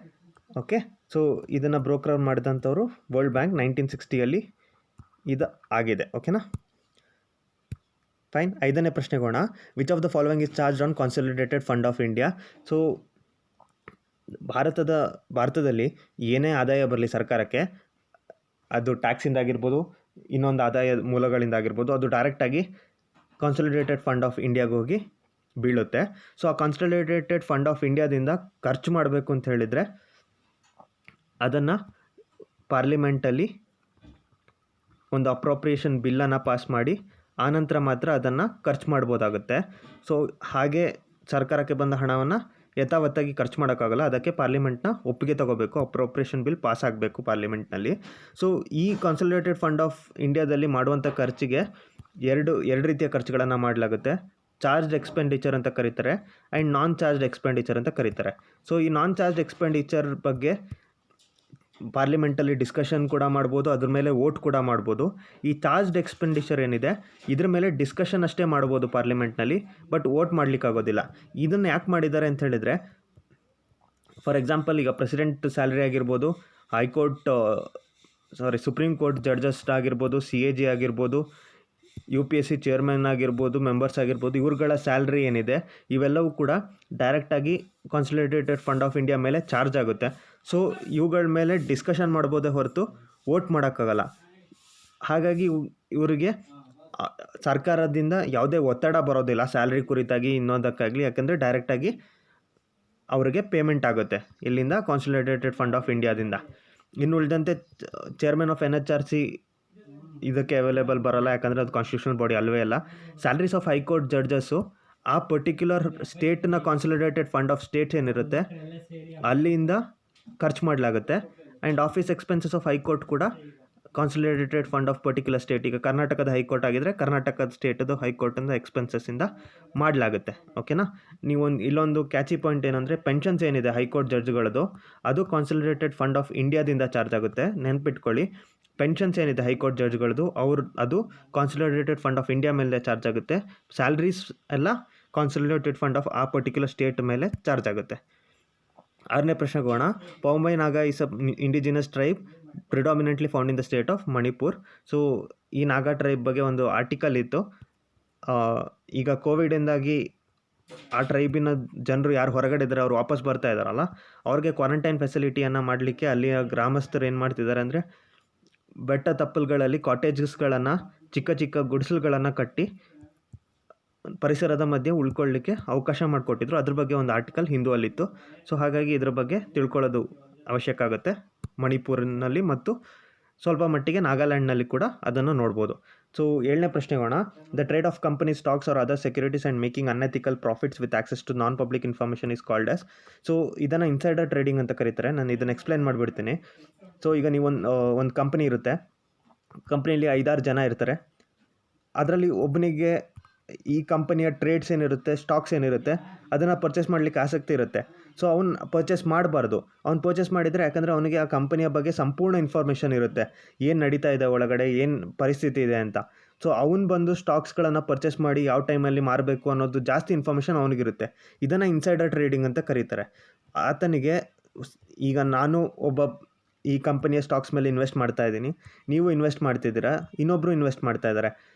ಓಕೆ, ಸೊ ಇದನ್ನು ಬ್ರೋಕರ್ ಮಾಡಿದಂಥವ್ರು ವರ್ಲ್ಡ್ ಬ್ಯಾಂಕ್ 1960 ಇದು ಆಗಿದೆ. ಓಕೆನಾ, ಫೈನ್. 5ನೇ ಪ್ರಶ್ನೆಗೋಣ. Which of the following is charge on consolidated fund of India? So ಭಾರತದಲ್ಲಿ ಏನೇ ಆದಾಯ ಬರಲಿ ಸರ್ಕಾರಕ್ಕೆ, ಅದು ಟ್ಯಾಕ್ಸಿಂದಾಗಿರ್ಬೋದು, ಇನ್ನೊಂದು ಆದಾಯ ಮೂಲಗಳಿಂದಾಗಿರ್ಬೋದು, ಅದು ಡೈರೆಕ್ಟಾಗಿ ಕಾನ್ಸಾಲಿಡೇಟೆಡ್ ಫಂಡ್ ಆಫ್ ಇಂಡಿಯಾಗೆ ಹೋಗಿ ಬೀಳುತ್ತೆ. ಸೊ ಆ ಕಾನ್ಸಾಲಿಡೇಟೆಡ್ ಫಂಡ್ ಆಫ್ ಇಂಡಿಯಾದಿಂದ ಖರ್ಚು ಮಾಡಬೇಕು ಅಂತ ಹೇಳಿದರೆ ಅದನ್ನು ಪಾರ್ಲಿಮೆಂಟಲ್ಲಿ ಒಂದು ಅಪ್ರೋಪ್ರಿಯೇಷನ್ ಬಿಲ್ಲನ್ನು ಪಾಸ್ ಮಾಡಿ ಆನಂತರ ಮಾತ್ರ ಅದನ್ನು ಖರ್ಚು ಮಾಡ್ಬೋದಾಗುತ್ತೆ. ಸೊ ಹಾಗೆ ಸರ್ಕಾರಕ್ಕೆ ಬಂದ ಹಣವನ್ನು ಯಥಾವತ್ತಾಗಿ ಖರ್ಚು ಮಾಡೋಕ್ಕಾಗಲ್ಲ. ಅದಕ್ಕೆ ಪಾರ್ಲಿಮೆಂಟ್ನ ಒಪ್ಪಿಗೆ ತೊಗೋಬೇಕು, ಅಪ್ರೋಪ್ರಿಯೇಷನ್ ಬಿಲ್ ಪಾಸ್ ಆಗಬೇಕು ಪಾರ್ಲಿಮೆಂಟ್ನಲ್ಲಿ. ಸೊ ಈ ಕಾನ್ಸಾಲಿಡೇಟೆಡ್ ಫಂಡ್ ಆಫ್ ಇಂಡಿಯಾದಲ್ಲಿ ಮಾಡುವಂಥ ಖರ್ಚಿಗೆ ಎರಡು ರೀತಿಯ ಖರ್ಚುಗಳನ್ನು ಮಾಡಲಾಗುತ್ತೆ. ಚಾರ್ಜ್ಡ್ ಎಕ್ಸ್ಪೆಂಡಿಚರ್ ಅಂತ ಕರೀತಾರೆ ಆ್ಯಂಡ್ ನಾನ್ ಚಾರ್ಜ್ಡ್ ಎಕ್ಸ್ಪೆಂಡಿಚರ್ ಅಂತ ಕರೀತಾರೆ. ಸೊ ಈ ನಾನ್ ಚಾರ್ಜ್ಡ್ ಎಕ್ಸ್ಪೆಂಡಿಚರ್ ಬಗ್ಗೆ ಪಾರ್ಲಿಮೆಂಟಲ್ಲಿ ಡಿಸ್ಕಷನ್ ಕೂಡ ಮಾಡ್ಬೋದು, ಅದ್ರ ಮೇಲೆ ವೋಟ್ ಕೂಡ ಮಾಡ್ಬೋದು. ಈ ಚಾರ್ಜ್ಡ್ ಎಕ್ಸ್ಪೆಂಡಿಚರ್ ಏನಿದೆ ಇದ್ರ ಮೇಲೆ ಡಿಸ್ಕಷನ್ ಅಷ್ಟೇ ಮಾಡ್ಬೋದು ಪಾರ್ಲಿಮೆಂಟ್ನಲ್ಲಿ, ಬಟ್ ವೋಟ್ ಮಾಡಲಿಕ್ಕಾಗೋದಿಲ್ಲ. ಇದನ್ನು ಯಾಕೆ ಮಾಡಿದ್ದಾರೆ ಅಂತ ಹೇಳಿದರೆ, ಫಾರ್ ಎಕ್ಸಾಂಪಲ್ ಈಗ ಪ್ರೆಸಿಡೆಂಟ್ ಸ್ಯಾಲ್ರಿ ಆಗಿರ್ಬೋದು, ಸುಪ್ರೀಂ ಕೋರ್ಟ್ ಜಡ್ಜಸ್ ಆಗಿರ್ಬೋದು, CAG ಆಗಿರ್ಬೋದು, UPSC ಚೇರ್ಮನ್ ಆಗಿರ್ಬೋದು, ಮೆಂಬರ್ಸ್ ಆಗಿರ್ಬೋದು, ಇವ್ರುಗಳ ಸ್ಯಾಲ್ರಿ ಏನಿದೆ ಇವೆಲ್ಲವೂ ಕೂಡ ಡೈರೆಕ್ಟಾಗಿ ಕಾನ್ಸಾಲಿಡೇಟೆಡ್ ಫಂಡ್ ಆಫ್ ಇಂಡಿಯಾ ಮೇಲೆ ಚಾರ್ಜ್ ಆಗುತ್ತೆ. ಸೊ ಇವುಗಳ ಮೇಲೆ ಡಿಸ್ಕಷನ್ ಮಾಡ್ಬೋದೇ ಹೊರತು ವೋಟ್ ಮಾಡೋಕ್ಕಾಗಲ್ಲ. ಹಾಗಾಗಿ ಇವರಿಗೆ ಸರ್ಕಾರದಿಂದ ಯಾವುದೇ ಒತ್ತಡ ಬರೋದಿಲ್ಲ ಸ್ಯಾಲ್ರಿ ಕುರಿತಾಗಿ ಇನ್ನೊಂದಕ್ಕಾಗಲಿ, ಯಾಕಂದರೆ ಡೈರೆಕ್ಟಾಗಿ ಅವರಿಗೆ ಪೇಮೆಂಟ್ ಆಗುತ್ತೆ ಇಲ್ಲಿಂದ ಕಾನ್ಸಾಲಿಡೇಟೆಡ್ ಫಂಡ್ ಆಫ್ ಇಂಡಿಯಾದಿಂದ. ಇನ್ನು ಉಳಿದಂತೆ ಚೇರ್ಮನ್ ಆಫ್ NHRC ಇದಕ್ಕೆ ಅವೈಲೇಬಲ್ ಬರೋಲ್ಲ, ಯಾಕಂದರೆ ಅದು ಕಾನ್ಸ್ಟಿಟ್ಯೂಷನಲ್ ಬಾಡಿ ಅಲ್ಲವೇ ಅಲ್ಲ. ಸ್ಯಾಲ್ರೀಸ್ ಆಫ್ ಹೈಕೋರ್ಟ್ ಜಡ್ಜಸ್ಸು ಆ ಪರ್ಟಿಕ್ಯುಲರ್ ಸ್ಟೇಟ್ನ ಕಾನ್ಸಾಲಿಡೇಟೆಡ್ ಫಂಡ್ ಆಫ್ ಸ್ಟೇಟ್ಸ್ ಏನಿರುತ್ತೆ ಅಲ್ಲಿಂದ ಖರ್ಚು ಮಾಡಲಾಗುತ್ತೆ. And office expenses of high court ಕೂಡ ಕಾನ್ಸಾಲಿಡೇಟೆಡ್ ಫಂಡ್ ಆಫ್ ಪರ್ಟಿಕ್ಯುಲರ್ ಸ್ಟೇಟ್, ಈಗ ಕರ್ನಾಟಕದ ಹೈಕೋರ್ಟ್ ಆಗಿದ್ದರೆ ಕರ್ನಾಟಕದ ಸ್ಟೇಟದು ಹೈಕೋರ್ಟಿಂದ ಎಕ್ಸ್ಪೆನ್ಸಸ್ಸಿಂದ ಮಾಡಲಾಗುತ್ತೆ. ಓಕೆನಾ, ಇಲ್ಲೊಂದು ಕ್ಯಾಚಿ ಪಾಯಿಂಟ್ ಏನಂದರೆ, ಪೆನ್ಷನ್ಸ್ ಏನಿದೆ ಹೈಕೋರ್ಟ್ ಜಡ್ಜ್ಗಳದು ಅದು ಕಾನ್ಸಾಲಿಡೇಟೆಡ್ ಫಂಡ್ ಆಫ್ ಇಂಡಿಯಾದಿಂದ ಚಾರ್ಜ್ ಆಗುತ್ತೆ. ನೆನ್ಪಿಟ್ಕೊಳ್ಳಿ, ಪೆನ್ಷನ್ಸ್ ಏನಿದೆ ಹೈಕೋರ್ಟ್ ಜಡ್ಜ್ಗಳದು ಅದು ಕಾನ್ಸಾಲಿಡೇಟೆಡ್ ಫಂಡ್ ಆಫ್ ಇಂಡಿಯಾ ಮೇಲೆ ಚಾರ್ಜ್ ಆಗುತ್ತೆ. ಸ್ಯಾಲ್ರೀಸ್ ಎಲ್ಲ ಕಾನ್ಸಾಲಿಡೇಟೆಡ್ ಫಂಡ್ ಆಫ್ ಆ ಪರ್ಟಿಕ್ಯುಲರ್ ಸ್ಟೇಟ್ ಮೇಲೆ ಚಾರ್ಜ್ ಆಗುತ್ತೆ. 6ನೇ ಪ್ರಶ್ನೆಗೆ ಹೋಗೋಣ. Poumai Naga is a indigenous tribe predominantly found in the state of Manipur. So ಈ ನಾಗಾ ಟ್ರೈಬ್ ಬಗ್ಗೆ ಒಂದು ಆರ್ಟಿಕಲ್ ಇತ್ತು. ಈಗ ಕೋವಿಡಿಂದಾಗಿ ಆ ಟ್ರೈಬಿನ ಜನರು ಯಾರು ಹೊರಗಡೆ ಇದ್ದಾರೆ ಅವ್ರು ವಾಪಸ್ ಬರ್ತಾ ಇದ್ದಾರಲ್ಲ, ಅವ್ರಿಗೆ ಕ್ವಾರಂಟೈನ್ ಫೆಸಿಲಿಟಿಯನ್ನು ಮಾಡಲಿಕ್ಕೆ ಅಲ್ಲಿಯ ಗ್ರಾಮಸ್ಥರು ಏನು ಮಾಡ್ತಿದ್ದಾರೆ ಅಂದರೆ, ಬೆಟ್ಟ ತಪ್ಪಲುಗಳಲ್ಲಿ ಕಾಟೇಜಸ್ಗಳನ್ನು, ಚಿಕ್ಕ ಚಿಕ್ಕ ಗುಡಿಸಲುಗಳನ್ನು ಕಟ್ಟಿ ಪರಿಸರದ ಮಧ್ಯೆ ಉಳ್ಕೊಳ್ಳಿಕ್ಕೆ ಅವಕಾಶ ಮಾಡಿಕೊಟ್ಟಿದ್ರು. ಅದ್ರ ಬಗ್ಗೆ ಒಂದು ಆರ್ಟಿಕಲ್ ಹಿಂದೂವಲ್ಲಿತ್ತು. ಸೊ ಹಾಗಾಗಿ ಇದ್ರ ಬಗ್ಗೆ ತಿಳ್ಕೊಳ್ಳೋದು ಅವಶ್ಯಕ ಆಗುತ್ತೆ. ಮಣಿಪುರಿನಲ್ಲಿ ಮತ್ತು ಸ್ವಲ್ಪ ಮಟ್ಟಿಗೆ ನಾಗಾಲ್ಯಾಂಡ್ನಲ್ಲಿ ಕೂಡ ಅದನ್ನು ನೋಡ್ಬೋದು. ಸೊ 7ನೇ ಪ್ರಶ್ನೆಗೋಣ. The trade of company stocks or other securities and making unethical profits with access to non public information is called as. So ಇದನ್ನು ಇನ್ಸೈಡರ್ ಟ್ರೇಡಿಂಗ್ ಅಂತ ಕರೀತಾರೆ. ನಾನು ಇದನ್ನು ಎಕ್ಸ್ಪ್ಲೈನ್ ಮಾಡಿಬಿಡ್ತೀನಿ. ಸೊ ಈಗ ನೀವು ಒಂದು ಕಂಪ್ನಿ ಇರುತ್ತೆ, ಕಂಪ್ನಿಯಲ್ಲಿ 5-6 ಜನ ಇರ್ತಾರೆ. ಅದರಲ್ಲಿ ಒಬ್ಬನಿಗೆ ಈ ಕಂಪನಿಯ ಟ್ರೇಡ್ಸ್ ಏನಿರುತ್ತೆ, ಸ್ಟಾಕ್ಸ್ ಏನಿರುತ್ತೆ ಅದನ್ನು ಪರ್ಚೇಸ್ ಮಾಡಲಿಕ್ಕೆ ಆಸಕ್ತಿ ಇರುತ್ತೆ. ಸೊ ಅವ್ನು ಪರ್ಚೇಸ್ ಮಾಡಬಾರ್ದು. ಅವ್ನು ಪರ್ಚೇಸ್ ಮಾಡಿದರೆ, ಯಾಕಂದರೆ ಅವನಿಗೆ ಆ ಕಂಪನಿಯ ಬಗ್ಗೆ ಸಂಪೂರ್ಣ ಇನ್ಫಾರ್ಮೇಷನ್ ಇರುತ್ತೆ, ಏನು ನಡೀತಾ ಇದೆ ಒಳಗಡೆ, ಏನು ಪರಿಸ್ಥಿತಿ ಇದೆ ಅಂತ. ಸೊ ಅವ್ನು ಬಂದು ಸ್ಟಾಕ್ಸ್ಗಳನ್ನು ಪರ್ಚೇಸ್ ಮಾಡಿ ಯಾವ ಟೈಮಲ್ಲಿ ಮಾರಬೇಕು ಅನ್ನೋದು ಜಾಸ್ತಿ ಇನ್ಫಾರ್ಮೇಷನ್ ಅವನಿಗಿರುತ್ತೆ. ಇದನ್ನು ಇನ್ಸೈಡರ್ ಟ್ರೇಡಿಂಗ್ ಅಂತ ಕರೀತಾರೆ. ಆತನಿಗೆ ಈಗ ನಾನು ಈ ಕಂಪನಿಯ ಸ್ಟಾಕ್ಸ್ ಮೇಲೆ ಇನ್ವೆಸ್ಟ್ ಮಾಡ್ತಾ ಇದ್ದೀನಿ, ನೀವು ಇನ್ವೆಸ್ಟ್ ಮಾಡ್ತಿದ್ದೀರಾ, ಇನ್ನೊಬ್ಬರು ಇನ್ವೆಸ್ಟ್ ಮಾಡ್ತಾ ಇದ್ದಾರೆ.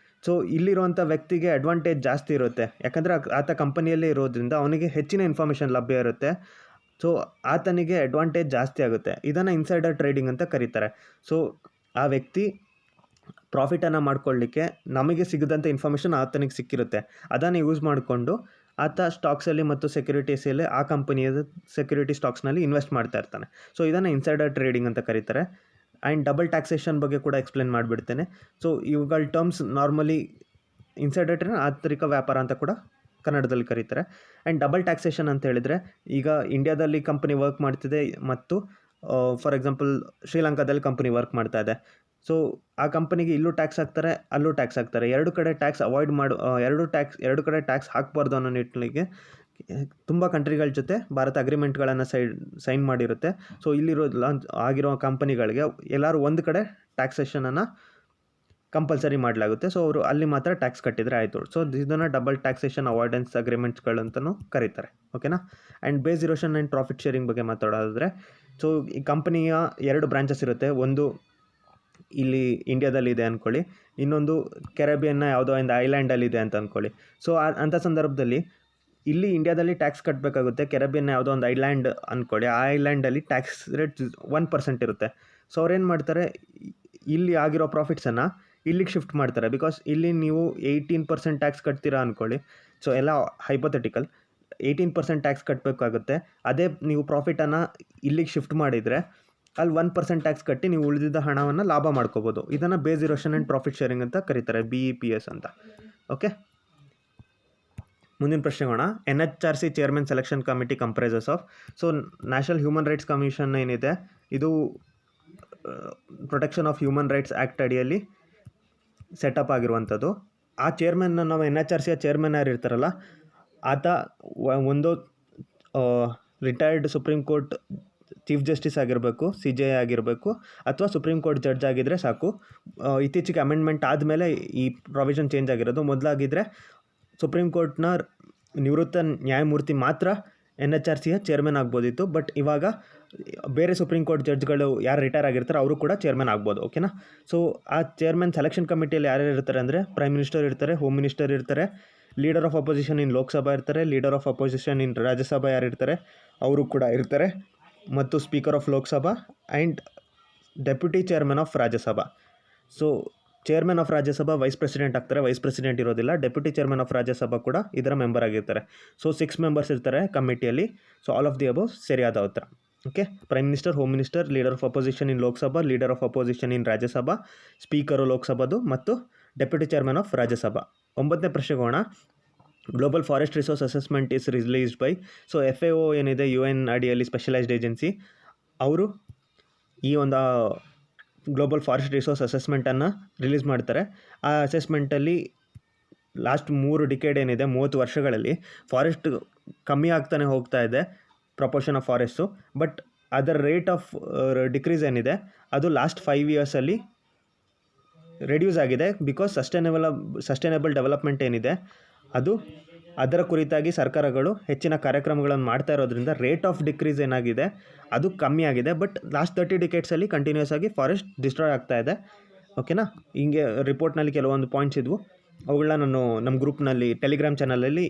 ಸೊ ಇಲ್ಲಿರುವಂಥ ವ್ಯಕ್ತಿಗೆ ಅಡ್ವಾಂಟೇಜ್ ಜಾಸ್ತಿ ಇರುತ್ತೆ, ಯಾಕಂದರೆ ಆತ ಕಂಪನಿಯಲ್ಲೇ ಇರೋದ್ರಿಂದ ಅವನಿಗೆ ಹೆಚ್ಚಿನ ಇನ್ಫಾರ್ಮೇಷನ್ ಲಭ್ಯ ಇರುತ್ತೆ. ಸೊ ಆತನಿಗೆ ಅಡ್ವಾಂಟೇಜ್ ಜಾಸ್ತಿ ಆಗುತ್ತೆ. ಇದನ್ನು ಇನ್ಸೈಡರ್ ಟ್ರೇಡಿಂಗ್ ಅಂತ ಕರೀತಾರೆ. ಸೊ ಆ ವ್ಯಕ್ತಿ ಪ್ರಾಫಿಟನ್ನು ಮಾಡ್ಕೊಳ್ಳಿಕ್ಕೆ ನಮಗೆ ಸಿಗದಂಥ ಇನ್ಫಾರ್ಮೇಷನ್ ಆತನಿಗೆ ಸಿಕ್ಕಿರುತ್ತೆ, ಅದನ್ನು ಯೂಸ್ ಮಾಡಿಕೊಂಡು ಆತ ಸ್ಟಾಕ್ಸಲ್ಲಿ ಮತ್ತು ಸೆಕ್ಯೂರಿಟೀಸಲ್ಲಿ ಆ ಕಂಪನಿಯ ಸೆಕ್ಯೂರಿಟಿ ಸ್ಟಾಕ್ಸ್ನಲ್ಲಿ ಇನ್ವೆಸ್ಟ್ ಮಾಡ್ತಾ ಇರ್ತಾನೆ. ಸೊ ಇದನ್ನು ಇನ್ಸೈಡರ್ ಟ್ರೇಡಿಂಗ್ ಅಂತ ಕರೀತಾರೆ. ಆ್ಯಂಡ್ ಡಬಲ್ ಟ್ಯಾಕ್ಸೇಷನ್ ಬಗ್ಗೆ ಕೂಡ ಎಕ್ಸ್ಪ್ಲೇನ್ ಮಾಡಿಬಿಡ್ತೇನೆ. ಸೊ ಇವುಗಳ ಟರ್ಮ್ಸ್ ನಾರ್ಮಲಿ ಇನ್ಸೈಡರ್ ಟ್ರೇಡಿಂಗ್ ಆಂತರಿಕ ವ್ಯಾಪಾರ ಅಂತ ಕೂಡ ಕನ್ನಡದಲ್ಲಿ ಕರೀತಾರೆ. ಆ್ಯಂಡ್ ಡಬಲ್ ಟ್ಯಾಕ್ಸೇಷನ್ ಅಂತ ಹೇಳಿದರೆ, ಈಗ ಇಂಡಿಯಾದಲ್ಲಿ ಕಂಪನಿ ವರ್ಕ್ ಮಾಡ್ತಿದೆ ಮತ್ತು ಫಾರ್ ಎಕ್ಸಾಂಪಲ್ ಶ್ರೀಲಂಕಾದಲ್ಲಿ ಕಂಪನಿ ವರ್ಕ್ ಮಾಡ್ತಾ ಇದೆ. ಸೊ ಆ ಕಂಪನಿಗೆ ಇಲ್ಲೂ ಟ್ಯಾಕ್ಸ್ ಹಾಕ್ತಾರೆ, ಅಲ್ಲೂ ಟ್ಯಾಕ್ಸ್ ಹಾಕ್ತಾರೆ. ಎರಡು ಕಡೆ ಟ್ಯಾಕ್ಸ್ ಅವಾಯ್ಡ್ ಎರಡು ಕಡೆ ಟ್ಯಾಕ್ಸ್ ಹಾಕ್ಬಾರ್ದು ಅನ್ನೋ ನಿಟ್ಟಿನಲ್ಲಿ ತುಂಬ ಕಂಟ್ರಿಗಳ ಜೊತೆ ಭಾರತ ಅಗ್ರಿಮೆಂಟ್ಗಳನ್ನು ಸೈನ್ ಮಾಡಿರುತ್ತೆ. ಸೊ ಇಲ್ಲಿರೋ ಆಗಿರೋ ಕಂಪನಿಗಳಿಗೆ ಎಲ್ಲರೂ ಒಂದು ಕಡೆ ಟ್ಯಾಕ್ಸೇಷನನ್ನು ಕಂಪಲ್ಸರಿ ಮಾಡಲಾಗುತ್ತೆ. ಸೊ ಅವರು ಅಲ್ಲಿ ಮಾತ್ರ ಟ್ಯಾಕ್ಸ್ ಕಟ್ಟಿದರೆ ಆಯಿತು. ಸೊ ಇದನ್ನು ಡಬಲ್ ಟ್ಯಾಕ್ಸೇಷನ್ ಅವಾಯ್ಡೆನ್ಸ್ ಅಗ್ರಿಮೆಂಟ್ಸ್ಗಳಂತಲೂ ಕರೀತಾರೆ. ಓಕೆನಾ. And base erosion and profit sharing ಬಗ್ಗೆ ಮಾತಾಡೋದಾದರೆ, ಸೊ ಈ ಕಂಪನಿಯ 2 ಬ್ರಾಂಚಸ್ ಇರುತ್ತೆ. ಒಂದು ಇಲ್ಲಿ ಇಂಡಿಯಾದಲ್ಲಿ ಇದೆ ಅಂದ್ಕೊಳ್ಳಿ, ಇನ್ನೊಂದು ಕೆರೆಬಿಯನ್ನ ಯಾವುದೋ ಒಂದು ಐಲ್ಯಾಂಡಲ್ಲಿದೆ ಅಂತ ಅಂದ್ಕೊಳ್ಳಿ. ಸೊ ಅಂಥ ಸಂದರ್ಭದಲ್ಲಿ ಇಲ್ಲಿ ಇಂಡಿಯಾದಲ್ಲಿ ಟ್ಯಾಕ್ಸ್ ಕಟ್ಟಬೇಕಾಗುತ್ತೆ. ಕೆರೆಬಿಯನ್ನ ಯಾವುದೋ ಒಂದು ಐಲ್ಯಾಂಡ್ ಅಂದ್ಕೊಳ್ಳಿ, ಆ ಐಲ್ಯಾಂಡಲ್ಲಿ ಟ್ಯಾಕ್ಸ್ ರೇಟ್ 1% ಇರುತ್ತೆ. ಸೊ ಅವ್ರೇನು ಮಾಡ್ತಾರೆ, ಇಲ್ಲಿ ಆಗಿರೋ ಪ್ರಾಫಿಟ್ಸನ್ನು ಇಲ್ಲಿಗೆ ಶಿಫ್ಟ್ ಮಾಡ್ತಾರೆ. ಬಿಕಾಸ್ ಇಲ್ಲಿ ನೀವು 18% ಟ್ಯಾಕ್ಸ್ ಕಟ್ತೀರಾ ಅಂದ್ಕೊಳ್ಳಿ. ಸೊ ಎಲ್ಲ ಹೈಪೋಥೆಟಿಕಲ್, 18% ಟ್ಯಾಕ್ಸ್ ಕಟ್ಟಬೇಕಾಗುತ್ತೆ. ಅದೇ ನೀವು ಪ್ರಾಫಿಟನ್ನು ಇಲ್ಲಿಗೆ ಶಿಫ್ಟ್ ಮಾಡಿದರೆ ಅಲ್ಲಿ 1% ಟ್ಯಾಕ್ಸ್ ಕಟ್ಟಿ ನೀವು ಉಳಿದಿದ್ದ ಹಣವನ್ನು ಲಾಭ ಮಾಡ್ಕೋಬೋದು. ಇದನ್ನು base erosion and profit sharing ಅಂತ ಕರೀತಾರೆ, BEPS ಅಂತ. ಓಕೆ, ಮುಂದಿನ ಪ್ರಶ್ನೆಗೋಣ. NHRC chairman selection committee comprises of. So national human rights commission ಏನಿದೆ, ಇದು protection of human rights act ಅಡಿಯಲ್ಲಿ ಸೆಟಪ್ ಆಗಿರುವಂಥದ್ದು. ಆ ಚೇರ್ಮನ್ನ ನಾವು NHRCಯ ಚೇರ್ಮನ್ ಯಾರು ಇರ್ತಾರಲ್ಲ, ಆತ ಒಂದು retired supreme court chief justice ಆಗಿರಬೇಕು, CJI ಆಗಿರಬೇಕು, ಅಥವಾ ಸುಪ್ರೀಂ ಕೋರ್ಟ್ ಜಡ್ಜ್ ಆಗಿದ್ದರೆ ಸಾಕು. ಇತ್ತೀಚೆಗೆ ಅಮೆಂಡ್ಮೆಂಟ್ ಆದಮೇಲೆ ಈ ಪ್ರಾವಿಷನ್ ಚೇಂಜ್ ಆಗಿರೋದು. ಮೊದಲಾಗಿದ್ದರೆ ಸುಪ್ರೀಂ ಕೋರ್ಟ್ನ ನಿವೃತ್ತ ನ್ಯಾಯಮೂರ್ತಿ ಮಾತ್ರ NHRCಯ ಚೇರ್ಮನ್ ಆಗ್ಬೋದಿತ್ತು. ಬಟ್ ಇವಾಗ ಬೇರೆ ಸುಪ್ರೀಂ ಕೋರ್ಟ್ ಜಡ್ಜ್ಗಳು ಯಾರು ರಿಟೈರ್ ಆಗಿರ್ತಾರೆ ಅವರು ಕೂಡ ಚೇರ್ಮನ್ ಆಗ್ಬೋದು. ಓಕೆನಾ. ಸೊ ಆ ಚೇರ್ಮನ್ ಸೆಲೆಕ್ಷನ್ ಕಮಿಟಿಯಲ್ಲಿ ಯಾರ್ಯಾರು ಇರ್ತಾರೆ ಅಂದರೆ, ಪ್ರೈಮ್ ಮಿನಿಸ್ಟರ್ ಇರ್ತಾರೆ, ಹೋಮ್ ಮಿನಿಸ್ಟರ್ ಇರ್ತಾರೆ, leader of opposition in Lok Sabha ಇರ್ತಾರೆ, leader of opposition in Rajya Sabha ಯಾರು ಇರ್ತಾರೆ ಅವರು ಕೂಡ ಇರ್ತಾರೆ, ಮತ್ತು speaker of Lok Sabha and deputy chairman of Rajya Sabha. So chairman of Rajya Sabha vice president ಆಗ್ತಾರೆ, ವೈಸ್ ಪ್ರೆಸಿಡೆಂಟ್ ಇರೋದಿಲ್ಲ. ಡೆಪ್ಯೂಟಿ ಚೇರ್ಮನ್ ಆಫ್ ರಾಜ್ಯಸಭಾ ಕೂಡ ಇದರ ಮೆಂಬರ್ ಆಗಿರ್ತಾರೆ. ಸೊ 6 ಮೆಂಬರ್ಸ್ ಇರ್ತಾರೆ ಕಮಿಟಿಯಲ್ಲಿ. So all of the above ಸರಿಯಾದ ಉತ್ತರ. Okay, prime minister, home minister, leader of opposition in Lok Sabha, leader of opposition in Rajya Sabha, speaker ಲೋಕಸಭಾದು ಮತ್ತು ಡೆಪ್ಯೂಟಿ ಚೇರ್ಮನ್ ಆಫ್ ರಾಜ್ಯಸಭಾ. 9ನೇ ಪ್ರಶ್ನೆಗೋಣ. Global forest resource assessment is released by. So FAO ಏನಿದೆ, UN ಅಡಿಯಲ್ಲಿ specialised agency, ಅವರು ಈ ಒಂದು ಗ್ಲೋಬಲ್ ಫಾರೆಸ್ಟ್ ರಿಸೋರ್ಸ್ ಅಸೆಸ್ಮೆಂಟನ್ನು ರಿಲೀಸ್ ಮಾಡ್ತಾರೆ. ಆ ಅಸೆಸ್ಮೆಂಟಲ್ಲಿ ಲಾಸ್ಟ್ 3 ಡಿಕೇಡ್ ಏನಿದೆ, 30 ವರ್ಷಗಳಲ್ಲಿ ಫಾರೆಸ್ಟ್ ಕಮ್ಮಿ ಆಗ್ತಾನೆ ಹೋಗ್ತಾ ಇದೆ, ಪ್ರಪೋರ್ಷನ್ ಆಫ್ ಫಾರೆಸ್ಟು. ಬಟ್ ಅದರ ರೇಟ್ ಆಫ್ ಡಿಕ್ರೀಸ್ ಏನಿದೆ ಅದು ಲಾಸ್ಟ್ 5 ಇಯರ್ಸಲ್ಲಿ ರೆಡ್ಯೂಸ್ ಆಗಿದೆ. ಬಿಕಾಸ್ ಸಸ್ಟೈನೇಬಲ್ ಡೆವಲಪ್ಮೆಂಟ್ ಏನಿದೆ ಅದು ಅದರ ಕುರಿತಾಗಿ ಸರ್ಕಾರಗಳು ಹೆಚ್ಚಿನ ಕಾರ್ಯಕ್ರಮಗಳನ್ನು ಮಾಡ್ತಾ ಇರೋದ್ರಿಂದ ರೇಟ್ ಆಫ್ ಡಿಕ್ರೀಸ್ ಏನಾಗಿದೆ ಅದು ಕಮ್ಮಿ ಆಗಿದೆ. ಬಟ್ ಲಾಸ್ಟ್ 30 ಡಿಕೇಡ್ಸಲ್ಲಿ ಕಂಟಿನ್ಯೂಸ್ ಆಗಿ ಫಾರೆಸ್ಟ್ ಡಿಸ್ಟ್ರಾಯ್ ಆಗ್ತಾ ಇದೆ. ಓಕೆನಾ. ಹಿಂಗೆ ರಿಪೋರ್ಟ್ನಲ್ಲಿ ಕೆಲವೊಂದು ಪಾಯಿಂಟ್ಸ್ ಇದ್ವು, ಅವುಗಳನ್ನ ನಾನು ನಮ್ಮ ಗ್ರೂಪ್ನಲ್ಲಿ ಟೆಲಿಗ್ರಾಮ್ ಚಾನಲಲ್ಲಿ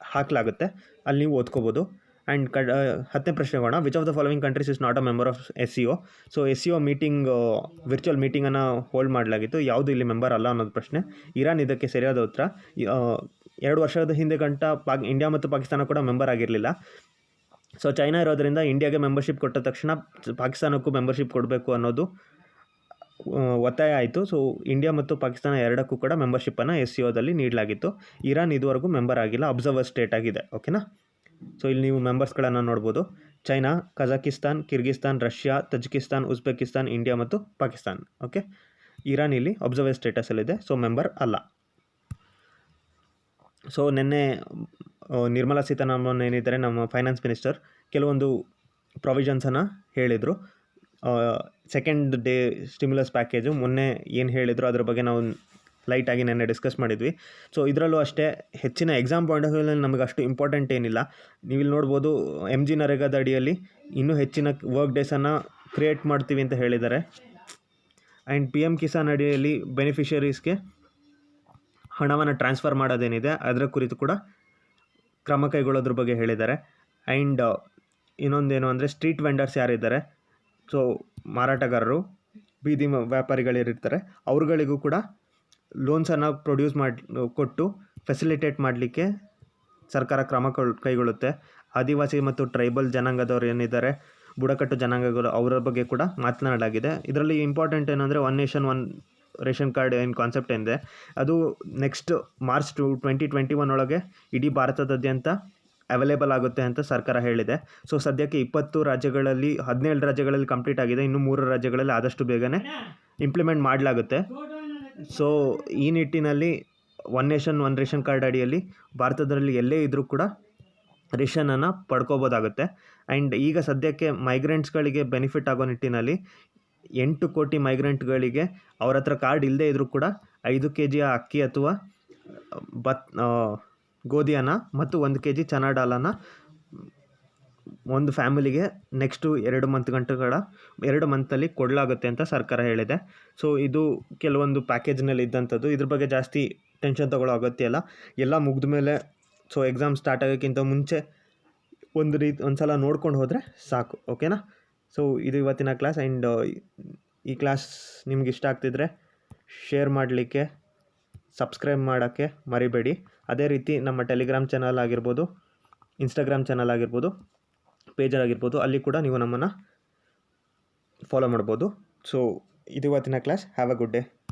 ಹಾಕಲಾಗುತ್ತೆ, ಅಲ್ಲಿ ನೀವು ಓದ್ಕೋಬೋದು. ಆ್ಯಂಡ್ 10ನೇ ಪ್ರಶ್ನೆಗೋಣ. Which of the following countries is not a member of SCO. So SCO meeting, virtual ಮೀಟಿಂಗನ್ನು ಹೋಲ್ಡ್ ಮಾಡಲಾಗಿತ್ತು, ಯಾವುದು ಇಲ್ಲಿ ಮೆಂಬರ್ ಅಲ್ಲ ಅನ್ನೋದು ಪ್ರಶ್ನೆ. ಇರಾನ್ ಇದಕ್ಕೆ ಸರಿಯಾದ ಉತ್ತರ. 2 ವರ್ಷದ ಹಿಂದೆ ಗಂಟ ಇಂಡಿಯಾ ಮತ್ತು ಪಾಕಿಸ್ತಾನ ಕೂಡ ಮೆಂಬರ್ ಆಗಿರಲಿಲ್ಲ. ಸೊ ಚೈನಾ ಇರೋದರಿಂದ ಇಂಡಿಯಾಗೆ ಮೆಂಬರ್ಶಿಪ್ ಕೊಟ್ಟ ತಕ್ಷಣ ಪಾಕಿಸ್ತಾನಕ್ಕೂ ಮೆಂಬರ್ಶಿಪ್ ಕೊಡಬೇಕು ಅನ್ನೋದು ಒತ್ತಾಯ ಆಯಿತು. ಸೊ ಇಂಡಿಯಾ ಮತ್ತು ಪಾಕಿಸ್ತಾನ ಎರಡಕ್ಕೂ ಕೂಡ ಮೆಂಬರ್ಶಿಪ್ಪನ್ನು SCOದಲ್ಲಿ ನೀಡಲಾಗಿತ್ತು. ಇರಾನ್ ಇದುವರೆಗೂ ಮೆಂಬರ್ ಆಗಿಲ್ಲ, ಅಬ್ಸರ್ವರ್ ಸ್ಟೇಟ್ ಆಗಿದೆ. ಓಕೆನಾ. ಸೊ ಇಲ್ಲಿ ನೀವು ಮೆಂಬರ್ಸ್ಗಳನ್ನು ನೋಡ್ಬೋದು. China, Kazakhstan, Kyrgyzstan, Russia, Tajikistan, Uzbekistan, India ಮತ್ತು ಪಾಕಿಸ್ತಾನ್. ಓಕೆ, ಇರಾನ್ ಇಲ್ಲಿ ಅಬ್ಸರ್ವರ್ ಸ್ಟೇಟಸಲ್ಲಿದೆ, ಸೊ ಮೆಂಬರ್ ಅಲ್ಲ. ಸೊ ನಿನ್ನೆ ನಿರ್ಮಲಾ ಸೀತಾರಾಮನ್ ಏನಿದ್ದಾರೆ, ನಮ್ಮ ಫೈನಾನ್ಸ್ ಮಿನಿಸ್ಟರ್, ಕೆಲವೊಂದು ಪ್ರಾವಿಷನ್ಸನ್ನು ಹೇಳಿದರು. ಸೆಕೆಂಡ್ ಡೇ ಸ್ಟಿಮ್ಯುಲಸ್ ಪ್ಯಾಕೇಜು ಮೊನ್ನೆ ಏನು ಹೇಳಿದರು ಅದ್ರ ಬಗ್ಗೆ ನಾವು ಲೈಟಾಗಿ ನೆನ್ನೆ ಡಿಸ್ಕಸ್ ಮಾಡಿದ್ವಿ. ಸೊ ಇದರಲ್ಲೂ ಅಷ್ಟೇ ಹೆಚ್ಚಿನ ಎಕ್ಸಾಮ್ ಪಾಯಿಂಟ್ ಆಫ್ ವ್ಯೂನಲ್ಲಿ ನಮಗೆ ಅಷ್ಟು ಇಂಪಾರ್ಟೆಂಟ್ ಏನಿಲ್ಲ. ನೀವು ಇಲ್ಲಿ ನೋಡ್ಬೋದು, MG ನರೇಗಾದ ಅಡಿಯಲ್ಲಿ ಇನ್ನೂ ಹೆಚ್ಚಿನ ವರ್ಕ್ ಡೇಸನ್ನು ಕ್ರಿಯೇಟ್ ಮಾಡ್ತೀವಿ ಅಂತ ಹೇಳಿದ್ದಾರೆ. ಆ್ಯಂಡ್ PM ಕಿಸಾನ್ ಅಡಿಯಲ್ಲಿ ಬೆನಿಫಿಷರೀಸ್ಗೆ ಹಣವನ್ನು ಟ್ರಾನ್ಸ್ಫರ್ ಮಾಡೋದೇನಿದೆ ಅದರ ಕುರಿತು ಕೂಡ ಕ್ರಮ ಕೈಗೊಳ್ಳೋದ್ರ ಬಗ್ಗೆ ಹೇಳಿದ್ದಾರೆ. ಆ್ಯಂಡ್ ಇನ್ನೊಂದೇನು ಅಂದರೆ, ಸ್ಟ್ರೀಟ್ ವೆಂಡರ್ಸ್ ಯಾರಿದ್ದಾರೆ, ಸೊ ಮಾರಾಟಗಾರರು, ಬೀದಿ ವ್ಯಾಪಾರಿಗಳಿರ್ತಾರೆ, ಅವ್ರುಗಳಿಗೂ ಕೂಡ ಲೋನ್ಸನ್ನು ಕೊಟ್ಟು ಫೆಸಿಲಿಟೇಟ್ ಮಾಡಲಿಕ್ಕೆ ಸರ್ಕಾರ ಕ್ರಮ ಕೈಗೊಳ್ಳುತ್ತೆ. ಆದಿವಾಸಿ ಮತ್ತು ಟ್ರೈಬಲ್ ಜನಾಂಗದವ್ರು ಏನಿದ್ದಾರೆ, ಬುಡಕಟ್ಟು ಜನಾಂಗಗಳು, ಅವರ ಬಗ್ಗೆ ಕೂಡ ಮಾತನಾಡಲಾಗಿದೆ. ಇದರಲ್ಲಿ ಇಂಪಾರ್ಟೆಂಟ್ ಏನಂದರೆ one nation one ration card ಏನು ಕಾನ್ಸೆಪ್ಟ್ ಏನಿದೆ ಅದು ನೆಕ್ಸ್ಟ್ ಮಾರ್ಚ್ 2021 ಒಳಗೆ ಇಡೀ ಭಾರತದಾದ್ಯಂತ ಅವೈಲೇಬಲ್ ಆಗುತ್ತೆ ಅಂತ ಸರ್ಕಾರ ಹೇಳಿದೆ. ಸೊ ಸದ್ಯಕ್ಕೆ 20 ರಾಜ್ಯಗಳಲ್ಲಿ 17 ರಾಜ್ಯಗಳಲ್ಲಿ ಕಂಪ್ಲೀಟ್ ಆಗಿದೆ. ಇನ್ನು 3 ರಾಜ್ಯಗಳಲ್ಲಿ ಆದಷ್ಟು ಬೇಗನೆ ಇಂಪ್ಲಿಮೆಂಟ್ ಮಾಡಲಾಗುತ್ತೆ. ಸೊ ಈ ನಿಟ್ಟಿನಲ್ಲಿ one nation one ration card ಅಡಿಯಲ್ಲಿ ಭಾರತದಲ್ಲಿ ಎಲ್ಲೇ ಇದ್ದರೂ ಕೂಡ ರೇಷನನ್ನು ಪಡ್ಕೋಬೋದಾಗುತ್ತೆ. ಆ್ಯಂಡ್ ಈಗ ಸದ್ಯಕ್ಕೆ ಮೈಗ್ರೆಂಟ್ಸ್ಗಳಿಗೆ ಬೆನಿಫಿಟ್ ಆಗೋ ನಿಟ್ಟಿನಲ್ಲಿ 8 ಕೋಟಿ ಮೈಗ್ರೆಂಟ್ಗಳಿಗೆ ಅವ್ರ ಹತ್ರ ಕಾರ್ಡ್ ಇಲ್ಲದೇ ಇದ್ದರೂ ಕೂಡ 5 kg ಅಕ್ಕಿ ಅಥವಾ ಗೋಧಿಯನ್ನು ಮತ್ತು 1 kg ಚನಾ ದಾಲನ್ನು ಒಂದು ಫ್ಯಾಮಿಲಿಗೆ ನೆಕ್ಸ್ಟು 2 ಮಂತಲ್ಲಿ ಕೊಡಲಾಗುತ್ತೆ ಅಂತ ಸರ್ಕಾರ ಹೇಳಿದೆ. ಸೊ ಇದು ಕೆಲವೊಂದು ಪ್ಯಾಕೇಜ್ನಲ್ಲಿ ಇದ್ದಂಥದ್ದು. ಇದ್ರ ಬಗ್ಗೆ ಜಾಸ್ತಿ ಟೆನ್ಷನ್ ತೊಗೊಳ್ಳೋ ಅಗತ್ಯ ಇಲ್ಲ. ಎಲ್ಲ ಮುಗಿದ ಮೇಲೆ ಸೊ ಎಕ್ಸಾಮ್ ಸ್ಟಾರ್ಟ್ ಆಗೋಕ್ಕಿಂತ ಮುಂಚೆ ಒಂದು ಸಲ ನೋಡ್ಕೊಂಡು ಹೋದರೆ ಸಾಕು. ಓಕೆನಾ? ಸೊ ಇದು ಇವತ್ತಿನ ಕ್ಲಾಸ್. ಆ್ಯಂಡ್ ಈ ಕ್ಲಾಸ್ ನಿಮ್ಗೆ ಇಷ್ಟ ಆಗ್ತಿದ್ರೆ ಶೇರ್ ಮಾಡಲಿಕ್ಕೆ, ಸಬ್ಸ್ಕ್ರೈಬ್ ಮಾಡೋಕ್ಕೆ ಮರಿಬೇಡಿ. ಅದೇ ರೀತಿ ನಮ್ಮ ಟೆಲಿಗ್ರಾಮ್ ಚಾನಲ್ ಆಗಿರ್ಬೋದು, ಇನ್ಸ್ಟಾಗ್ರಾಮ್ ಚಾನಲ್ ಆಗಿರ್ಬೋದು, ಪೇಜ್ ಆಗಿರ್ಬೋದು, ಅಲ್ಲಿ ಕೂಡ ನೀವು ನಮ್ಮನ್ನು ಫಾಲೋ ಮಾಡ್ಬೋದು. ಸೊ ಇದು ಇವತ್ತಿನ class. Have a good day.